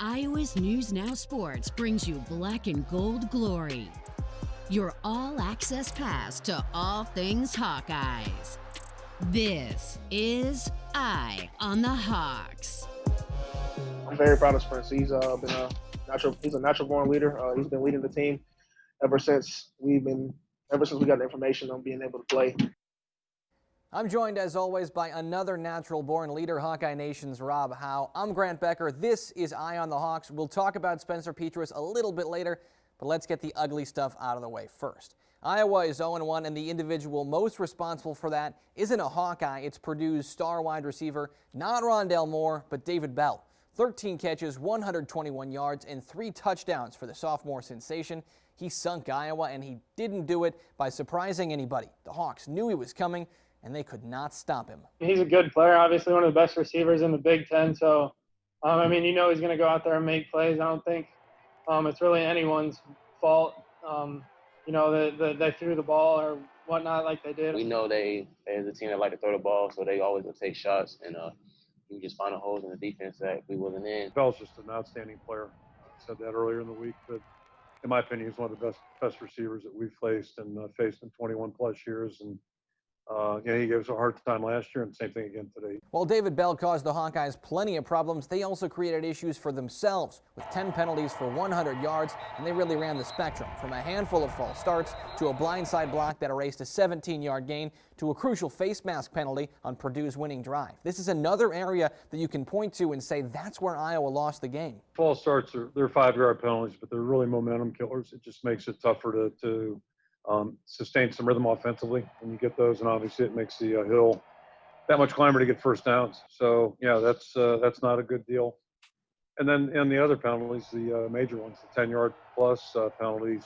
Iowa's News Now Sports brings you black and gold glory. Your all-access pass to all things Hawkeyes. This is Eye on the Hawks. I'm very proud of Spence. He's been he's a natural-born leader. He's been leading the team ever since we got the information on being able to play. I'm joined, as always, by another natural-born leader, Hawkeye Nation's Rob Howe. I'm Grant Becker. This is Eye on the Hawks. We'll talk about Spencer Petras a little bit later, but let's get the ugly stuff out of the way first. Iowa is 0-1, and the individual most responsible for that isn't a Hawkeye. It's Purdue's star wide receiver, not Rondell Moore, but David Bell. 13 catches, 121 yards, and 3 touchdowns for the sophomore sensation. He sunk Iowa, and he didn't do it by surprising anybody. The Hawks knew he was coming, and they could not stop him. He's a good player, obviously one of the best receivers in the Big Ten. So, he's going to go out there and make plays. I don't think it's really anyone's fault, that they threw the ball or whatnot like they did. We know they're the team that like to throw the ball, so they always will take shots, and you just find a holes in the defense that we wasn't in. Bell's just an outstanding player. I said that earlier in the week, but in my opinion, he's one of the best receivers that we've faced in 21 plus years. And he gave us a hard time last year, and same thing again today. While David Bell caused the Hawkeyes plenty of problems, they also created issues for themselves with 10 penalties for 100 yards, and they really ran the spectrum, from a handful of false starts to a blindside block that erased a 17-yard gain to a crucial face mask penalty on Purdue's winning drive. This is another area that you can point to and say that's where Iowa lost the game. False starts they're 5-yard penalties, but they're really momentum killers. It just makes it tougher to sustain some rhythm offensively when you get those, and obviously it makes the hill that much climber to get first downs. So yeah, that's not a good deal. And then in the other penalties, the major ones, the 10-yard plus penalties,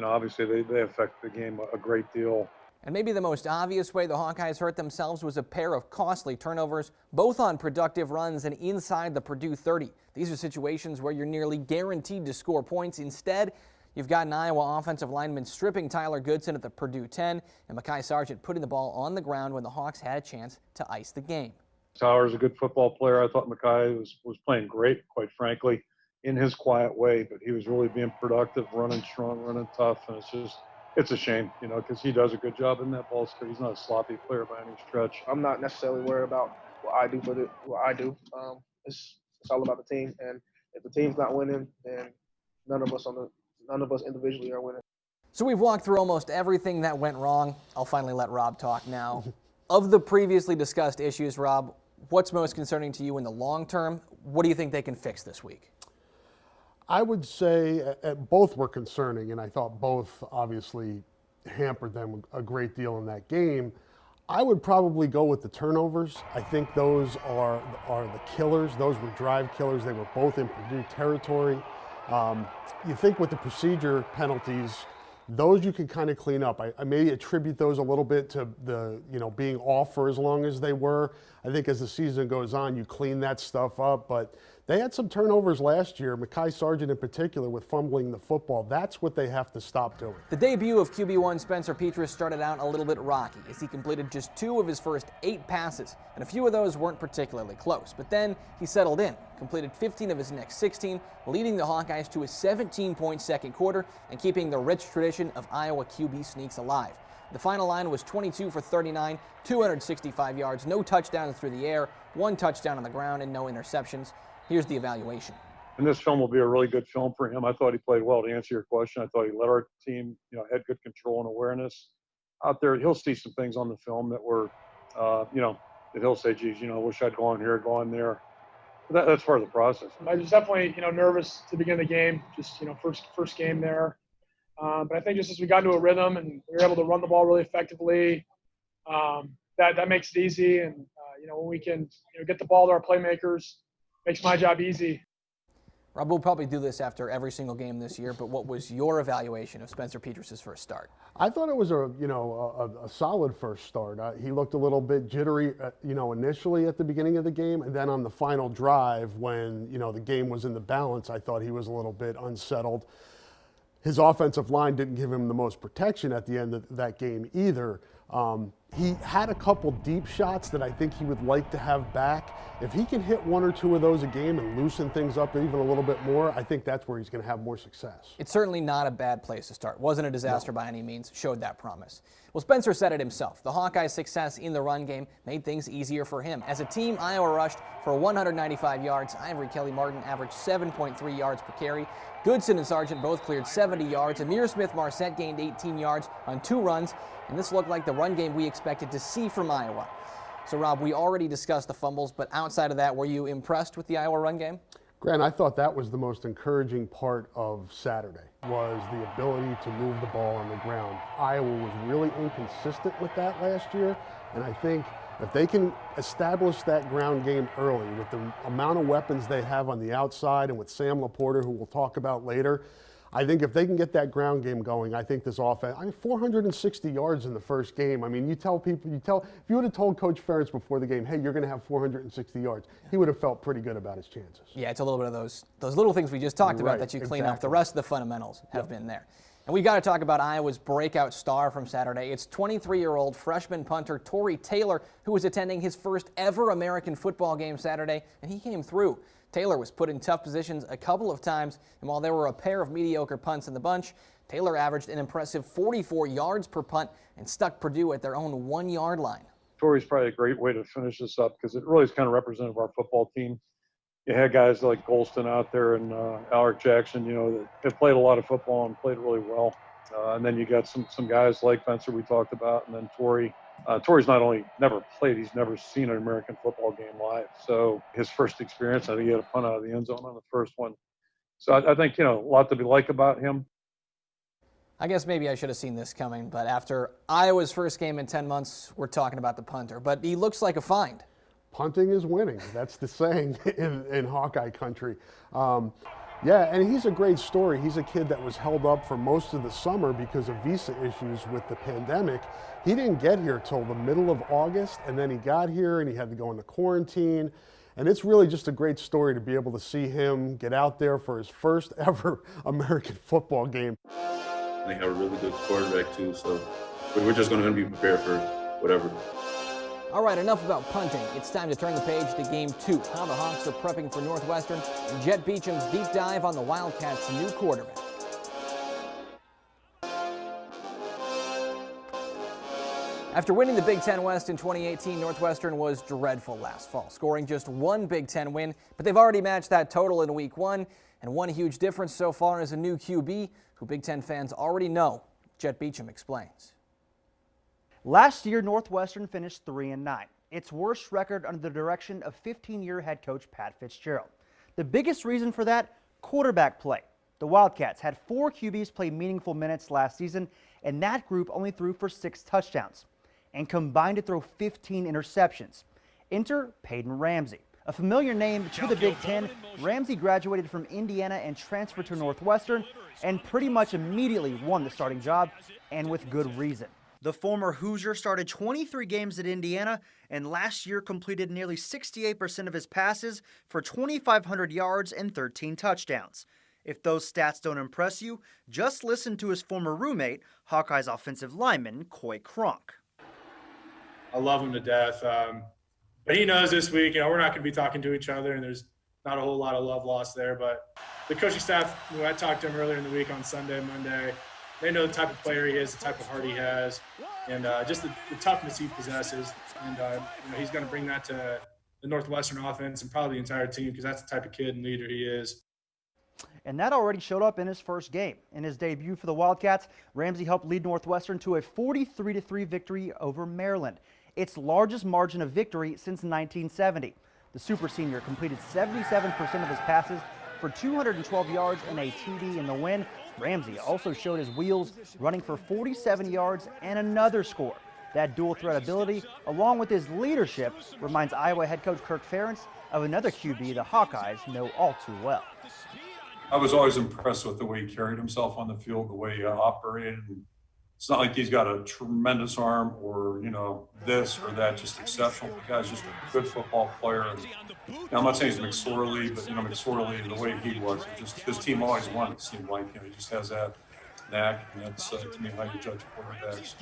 obviously they affect the game a great deal. And maybe the most obvious way the Hawkeyes hurt themselves was a pair of costly turnovers, both on productive runs and inside the Purdue 30. These are situations where you're nearly guaranteed to score points. Instead, you've got an Iowa offensive lineman stripping Tyler Goodson at the Purdue 10 and Mekhi Sargent putting the ball on the ground when the Hawks had a chance to ice the game. Tyler's a good football player. I thought Mekhi was playing great, quite frankly, in his quiet way, but he was really being productive, running strong, running tough, and it's a shame, because he does a good job in that ball script. He's not a sloppy player by any stretch. I'm not necessarily worried about what I do, but what I do. It's all about the team, and if the team's not winning, then none of us individually are winning. So we've walked through almost everything that went wrong. I'll finally let Rob talk now. Of the previously discussed issues, Rob, what's most concerning to you in the long term? What do you think they can fix this week? I would say both were concerning, and I thought both obviously hampered them a great deal in that game. I would probably go with the turnovers. I think those are the killers. Those were drive killers. They were both in Purdue territory. You think with the procedure penalties, those you can kind of clean up. I may attribute those a little bit to the being off for as long as they were. I think as the season goes on, you clean that stuff up. But they had some turnovers last year, Mekhi Sargent in particular, with fumbling the football. That's what they have to stop doing. The debut of QB1 Spencer Petras started out a little bit rocky as he completed just 2 of his first 8 passes, and a few of those weren't particularly close. But then he settled in, completed 15 of his next 16, leading the Hawkeyes to a 17-point second quarter and keeping the rich tradition of Iowa QB sneaks alive. The final line was 22 for 39, 265 yards, no touchdowns through the air, 1 touchdown on the ground, and no interceptions. Here's the evaluation. And this film will be a really good film for him. I thought he played well. To answer your question, I thought he led our team, had good control and awareness out there. He'll see some things on the film that were, that he'll say, geez, wish I'd gone here, gone there. That's part of the process. I was definitely, nervous to begin the game, just, first game there. But I think just as we got into a rhythm and we were able to run the ball really effectively, that makes it easy. And, when we can get the ball to our playmakers, makes my job easy. Rob, we'll probably do this after every single game this year, but what was your evaluation of Spencer Petras' first start? I thought it was a solid first start. He looked a little bit jittery, initially at the beginning of the game, and then on the final drive when, the game was in the balance, I thought he was a little bit unsettled. His offensive line didn't give him the most protection at the end of that game either. He had a couple deep shots that I think he would like to have back. If he can hit 1 or 2 of those a game and loosen things up even a little bit more, I think that's where he's going to have more success. It's certainly not a bad place to start. Wasn't a disaster by any means, showed that promise. Well, Spencer said it himself. The Hawkeyes' success in the run game made things easier for him. As a team, Iowa rushed for 195 yards. Ivory Kelly-Martin averaged 7.3 yards per carry. Goodson and Sargent both cleared 70 yards. Amir Smith-Marset gained 18 yards on 2 runs, and this looked like the run game we expected to see from Iowa. So, Rob, we already discussed the fumbles, but outside of that, were you impressed with the Iowa run game? Grant, I thought that was the most encouraging part of Saturday, was the ability to move the ball on the ground. Iowa was really inconsistent with that last year, and I think if they can establish that ground game early with the amount of weapons they have on the outside and with Sam LaPorta, who we'll talk about later, I think if they can get that ground game going, I think this offense, 460 yards in the first game. I mean, if you would have told Coach Ferentz before the game, hey, you're going to have 460 yards, he would have felt pretty good about his chances. Yeah, it's a little bit of those little things we just talked about that you clean up. The rest of the fundamentals have been there. And we got to talk about Iowa's breakout star from Saturday. It's 23-year-old freshman punter Tory Taylor, who was attending his first ever American football game Saturday, and he came through. Taylor was put in tough positions a couple of times, and while there were a pair of mediocre punts in the bunch, Taylor averaged an impressive 44 yards per punt and stuck Purdue at their own 1-yard line. Tory's probably a great way to finish this up because it really is kind of representative of our football team. You had guys like Golston out there and Alec Jackson, that have played a lot of football and played really well. And then you got some guys like Spencer we talked about, and then Tory. Tory's not only never played, he's never seen an American football game live. So his first experience, I think he had a punt out of the end zone on the first one. So I think, a lot to be like about him. I guess maybe I should have seen this coming, but after Iowa's first game in 10 months, we're talking about the punter. But he looks like a find. Punting is winning. That's the saying in Hawkeye country. Yeah, and he's a great story. He's a kid that was held up for most of the summer because of visa issues with the pandemic. He didn't get here till the middle of August, and then he got here and he had to go into quarantine. And it's really just a great story to be able to see him get out there for his first ever American football game. They have a really good quarterback too, so we're just going to be prepared for whatever. All right, enough about punting. It's time to turn the page to Game 2, how the Hawks are prepping for Northwestern, and Jet Beecham's deep dive on the Wildcats' new quarterback. After winning the Big Ten West in 2018, Northwestern was dreadful last fall, scoring just 1 Big Ten win, but they've already matched that total in Week 1, and one huge difference so far is a new QB who Big Ten fans already know. Jet Beecham explains. Last year, Northwestern finished 3-9, its worst record under the direction of 15-year head coach Pat Fitzgerald. The biggest reason for that, quarterback play. The Wildcats had 4 QBs play meaningful minutes last season, and that group only threw for 6 touchdowns and combined to throw 15 interceptions. Enter Peyton Ramsey. A familiar name to the Big Ten, Ramsey graduated from Indiana and transferred to Northwestern and pretty much immediately won the starting job, and with good reason. The former Hoosier started 23 games at Indiana and last year completed nearly 68% of his passes for 2,500 yards and 13 touchdowns. If those stats don't impress you, just listen to his former roommate, Hawkeye's offensive lineman, Coy Cronk. I love him to death. But he knows this week, we're not going to be talking to each other, and there's not a whole lot of love lost there. But the coaching staff, when I talked to him earlier in the week on Sunday, Monday, they know the type of player he is, the type of heart he has, and just the toughness he possesses. And he's going to bring that to the Northwestern offense and probably the entire team because that's the type of kid and leader he is. And that already showed up in his first game. In his debut for the Wildcats, Ramsey helped lead Northwestern to a 43-3 victory over Maryland, its largest margin of victory since 1970. The super senior completed 77% of his passes for 212 yards and a TD in the win. Ramsey also showed his wheels, running for 47 yards and another score. That dual threat ability, along with his leadership, reminds Iowa head coach Kirk Ferentz of another QB the Hawkeyes know all too well. I was always impressed with the way he carried himself on the field, the way he operated. It's not like he's got a tremendous arm or, this or that, just exceptional. The guy's just a good football player. And I'm not saying he's McSorley, but, McSorley, the way he was, just his team always won, it seemed like. He just has that knack, and that's, to me, how you judge quarterbacks.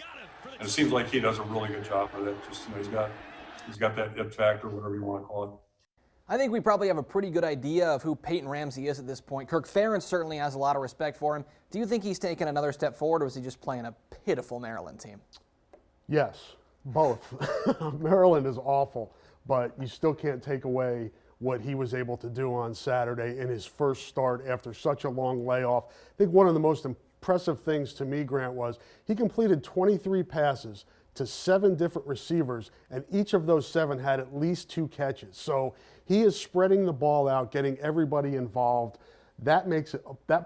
And it seems like he does a really good job with it. Just, you know, he's got that it factor, whatever you want to call it. I think we probably have a pretty good idea of who Peyton Ramsey is at this point. Kirk Ferentz certainly has a lot of respect for him. Do you think he's taken another step forward, or is he just playing a pitiful Maryland team? Yes, both. Maryland is awful, but you still can't take away what he was able to do on Saturday in his first start after such a long layoff. I think one of the most impressive things to me, Grant, was he completed 23 passes to 7 different receivers, and each of those 7 had at least 2 catches. So he is spreading the ball out, getting everybody involved. That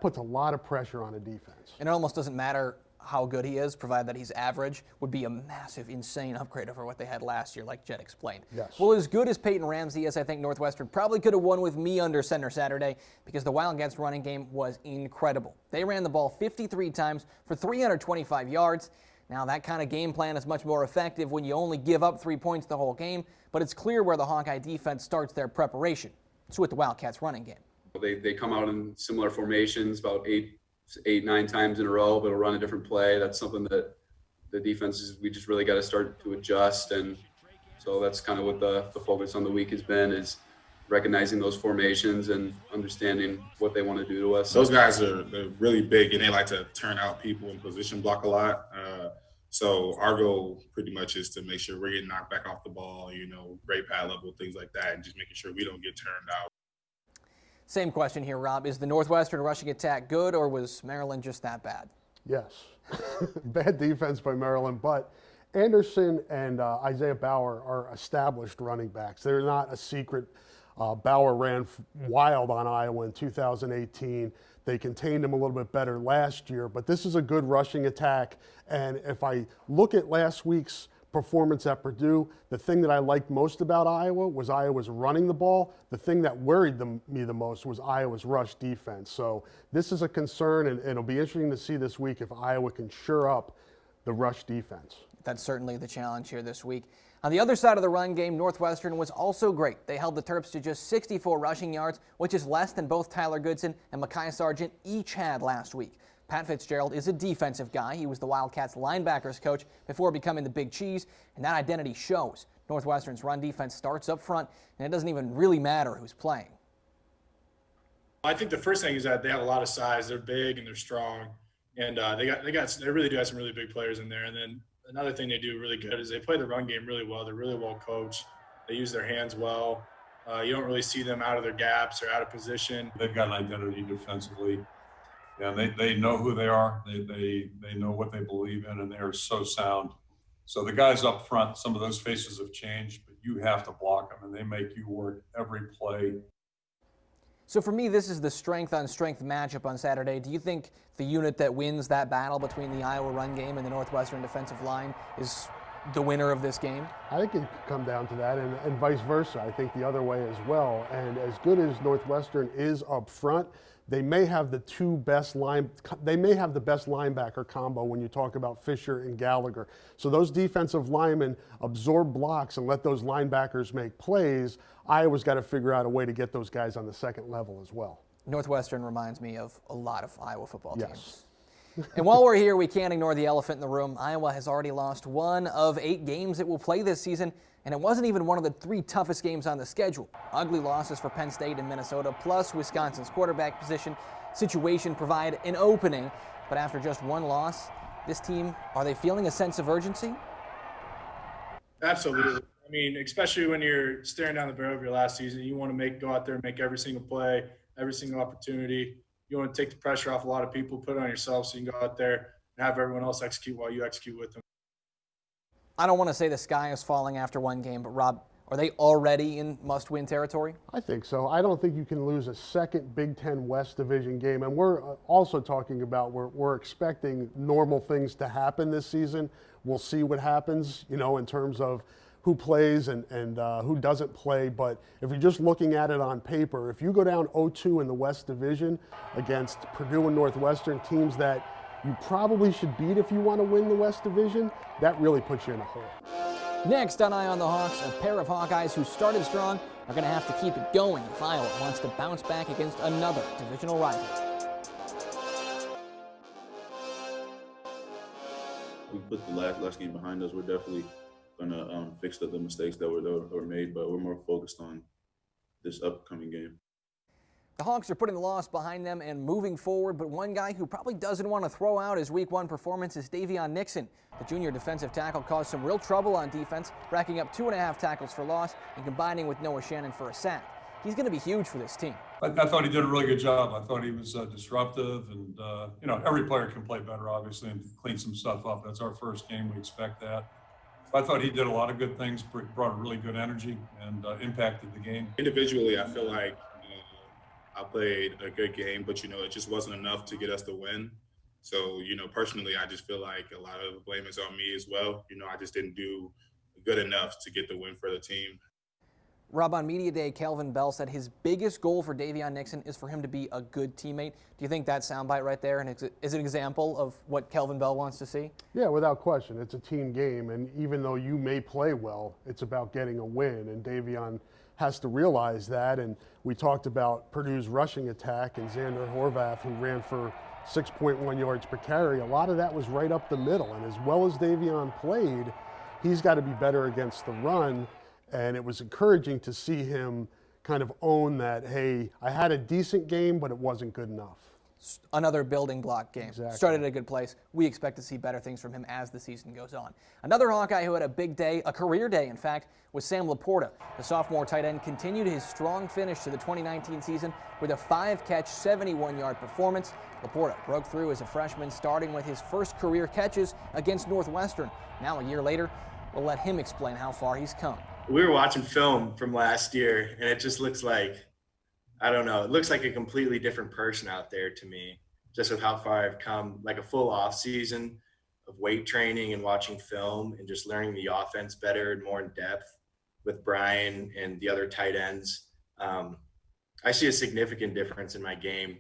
puts a lot of pressure on a defense. And it almost doesn't matter how good he is, provided that he's average, would be a massive, insane upgrade over what they had last year, like Jed explained. Yes. Well, as good as Peyton Ramsey is, I think Northwestern probably could have won with me under center Saturday, because the Wildcats' running game was incredible. They ran the ball 53 times for 325 yards. Now, that kind of game plan is much more effective when you only give up 3 points the whole game, but it's clear where the Hawkeye defense starts their preparation. It's with the Wildcats' running game. They come out in similar formations about 8-9 times in a row, but it'll run a different play. That's something that the defenses, we just really got to start to adjust. And so that's kind of what the focus on the week has been, is recognizing those formations and understanding what they want to do to us. Those guys they're really big, and they like to turn out people and position block a lot. So our goal pretty much is to make sure we're getting knocked back off the ball, you know, great pad level, things like that, and just making sure we don't get turned out. Same question here, Rob. Is the Northwestern rushing attack good, or was Maryland just that bad? Yes. Bad defense by Maryland, but Anderson and Isaiah Bauer are established running backs. They're not a secret. Bauer ran wild on Iowa in 2018. They contained him a little bit better last year, but this is a good rushing attack. And if I look at last week's performance at Purdue, the thing that I liked most about Iowa was Iowa's running the ball. The thing that worried me the most was Iowa's rush defense. So this is a concern, and it'll be interesting to see this week if Iowa can shore up the rush defense. That's certainly the challenge here this week. On the other side of the run game, Northwestern was also great. They held the Terps to just 64 rushing yards, which is less than both Tyler Goodson and Mekhi Sargent each had last week. Pat Fitzgerald is a defensive guy. He was the Wildcats linebackers coach before becoming the Big Cheese, and that identity shows. Northwestern's run defense starts up front, and it doesn't even really matter who's playing. I think the first thing is that they have a lot of size. They're big and they're strong, and they really do have some really big players in there. And then another thing they do really good is they play the run game really well. They're really well coached. They use their hands well. You don't really see them out of their gaps or out of position. They've got an identity defensively. Yeah, they know who they are. They know what they believe in, and they are so sound. So the guys up front, some of those faces have changed, but you have to block them, and they make you work every play. So for me, this is the strength-on-strength matchup on Saturday. Do you think the unit that wins that battle between the Iowa run game and the Northwestern defensive line is the winner of this game? I think it could come down to that, and vice versa. I think the other way as well. And as good as Northwestern is up front, they may have the best linebacker combo when you talk about Fisher and Gallagher. So those defensive linemen absorb blocks and let those linebackers make plays. Iowa's got to figure out a way to get those guys on the second level as well. Northwestern reminds me of a lot of Iowa football teams. Yes. And while we're here, we can't ignore the elephant in the room. Iowa has already lost 1 of 8 games it will play this season, and it wasn't even one of the 3 toughest games on the schedule. Ugly losses for Penn State and Minnesota, plus Wisconsin's quarterback situation provide an opening. But after just 1 loss, this team, are they feeling a sense of urgency? Absolutely. I mean, especially when you're staring down the barrel of your last season, you want to go out there and make every single play, every single opportunity. You want to take the pressure off a lot of people, put it on yourself so you can go out there and have everyone else execute while you execute with them. I don't want to say the sky is falling after 1 game, but Rob, are they already in must-win territory? I think so. I don't think you can lose a second Big Ten West Division game. And we're also talking about we're expecting normal things to happen this season. We'll see what happens, in terms of who plays and who doesn't play. But if you're just looking at it on paper, if you go down 0-2 in the West Division against Purdue and Northwestern, teams that you probably should beat if you want to win the West Division, that really puts you in a hole. Next on Eye on the Hawks, a pair of Hawkeyes who started strong are going to have to keep it going if Iowa wants to bounce back against another divisional rival. we put the last game behind us, we're definitely gonna fix the mistakes that were made, but we're more focused on this upcoming game. The Hawks are putting the loss behind them and moving forward, but one guy who probably doesn't want to throw out his Week 1 performance is Davion Nixon. The junior defensive tackle caused some real trouble on defense, racking up 2.5 tackles for loss and combining with Noah Shannon for a sack. He's going to be huge for this team. I thought he did a really good job. I thought he was disruptive, and you know, every player can play better, obviously, and clean some stuff up. That's our first game. We expect that. I thought he did a lot of good things, brought a really good energy, and impacted the game. Individually, I feel like I played a good game, but, you know, it just wasn't enough to get us the win. So, you know, personally, I just feel like a lot of the blame is on me as well. You know, I just didn't do good enough to get the win for the team. Rob, on Media Day, Kelvin Bell said his biggest goal for Davion Nixon is for him to be a good teammate. Do you think that soundbite right there is an example of what Kelvin Bell wants to see? Yeah, without question. It's a team game, and even though you may play well, it's about getting a win, and Davion has to realize that. And we talked about Purdue's rushing attack and Xander Horvath, who ran for 6.1 yards per carry. A lot of that was right up the middle, and as well as Davion played, he's got to be better against the run. And it was encouraging to see him kind of own that, hey, I had a decent game, but it wasn't good enough. Another building block game. Exactly. Started at a good place. We expect to see better things from him as the season goes on. Another Hawkeye who had a big day, a career day, in fact, was Sam LaPorta. The sophomore tight end continued his strong finish to the 2019 season with a 5-catch, 71-yard performance. LaPorta broke through as a freshman, starting with his first career catches against Northwestern. Now, a year later, we'll let him explain how far he's come. We were watching film from last year, and it just looks like, I don't know, it looks like a completely different person out there to me, just with how far I've come, like a full off season of weight training and watching film and just learning the offense better and more in depth with Brian and the other tight ends. I see a significant difference in my game.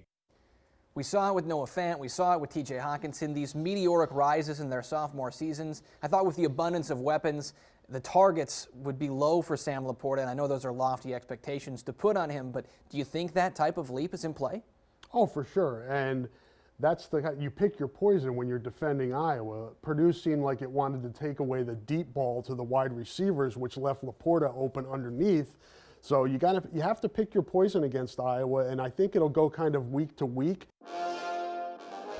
We saw it with Noah Fant. We saw it with TJ Hawkinson, these meteoric rises in their sophomore seasons. I thought with the abundance of weapons, the targets would be low for Sam LaPorta, and I know those are lofty expectations to put on him, but do you think that type of leap is in play? Oh, for sure. And that's you pick your poison when you're defending Iowa. Purdue seemed like it wanted to take away the deep ball to the wide receivers, which left LaPorta open underneath. So you have to pick your poison against Iowa, and I think it'll go kind of week to week.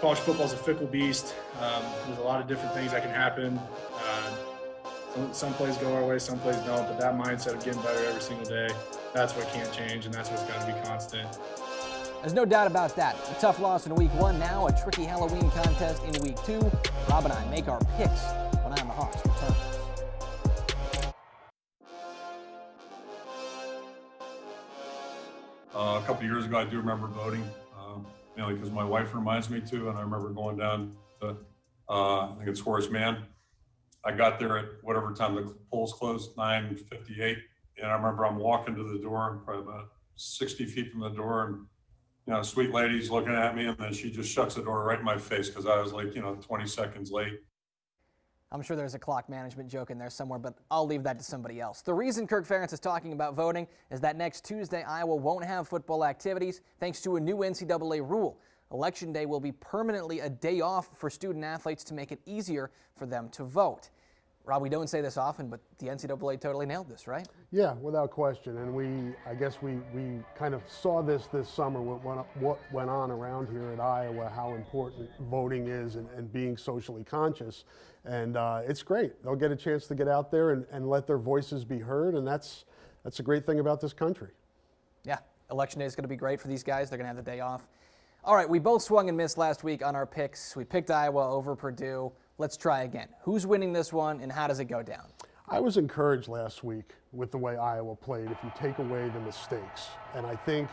College football is a fickle beast. There's a lot of different things that can happen. Some plays go our way, some plays don't, but that mindset of getting better every single day, that's what can't change, and that's what's got to be constant. There's no doubt about that. A tough loss in Week 1, now a tricky Halloween contest in Week 2. Rob and I make our picks when Eye on the Hawks returns. A couple of years ago, I do remember voting, mainly because my wife reminds me to, and I remember going down to, I think it's Horace Mann. I got there at whatever time the polls closed, 9:58, and I remember I'm walking to the door, probably about 60 feet from the door, and you know, sweet lady's looking at me, and then she just shuts the door right in my face because I was like, 20 seconds late. I'm sure there's a clock management joke in there somewhere, but I'll leave that to somebody else. The reason Kirk Ferentz is talking about voting is that next Tuesday, Iowa won't have football activities thanks to a new NCAA rule. Election Day will be permanently a day off for student athletes to make it easier for them to vote. Rob, we don't say this often, but the NCAA totally nailed this, right? Yeah, without question. And I guess we kind of saw this summer, what went on around here at Iowa, how important voting is and being socially conscious. And it's great. They'll get a chance to get out there and let their voices be heard. And that's a great thing about this country. Yeah, Election Day is going to be great for these guys. They're going to have the day off. All right, we both swung and missed last week on our picks. We picked Iowa over Purdue. Let's try again. Who's winning this one, and how does it go down? I was encouraged last week with the way Iowa played if you take away the mistakes. And I think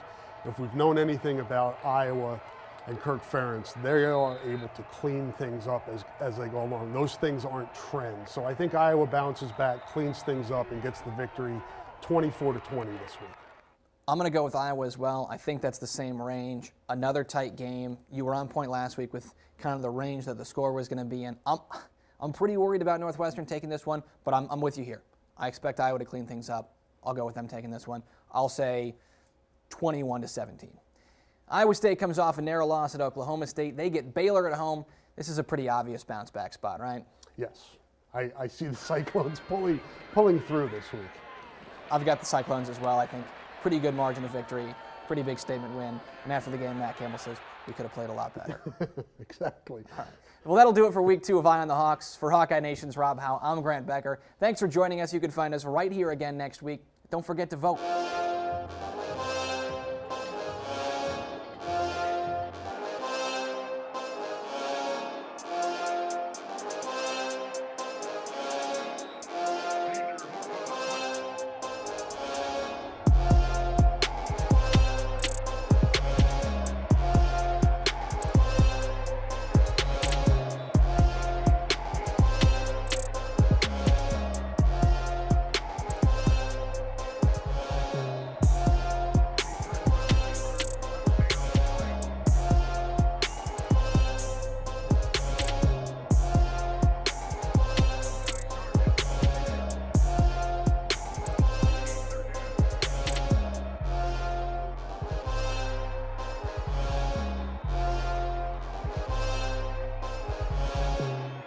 if we've known anything about Iowa and Kirk Ferentz, they are able to clean things up as they go along. Those things aren't trends. So I think Iowa bounces back, cleans things up, and gets the victory 24-20 this week. I'm going to go with Iowa as well. I think that's the same range. Another tight game. You were on point last week with kind of the range that the score was going to be in. I'm pretty worried about Northwestern taking this one, but I'm with you here. I expect Iowa to clean things up. I'll go with them taking this one. I'll say 21-17. Iowa State comes off a narrow loss at Oklahoma State. They get Baylor at home. This is a pretty obvious bounce-back spot, right? Yes. I see the Cyclones pulling through this week. I've got the Cyclones as well. I think pretty good margin of victory, pretty big statement win. And after the game, Matt Campbell says we could have played a lot better. Exactly. All right. Well, that'll do it for week 2 of Eye on the Hawks. For Hawkeye Nation's Rob Howe, I'm Grant Becker. Thanks for joining us. You can find us right here again next week. Don't forget to vote.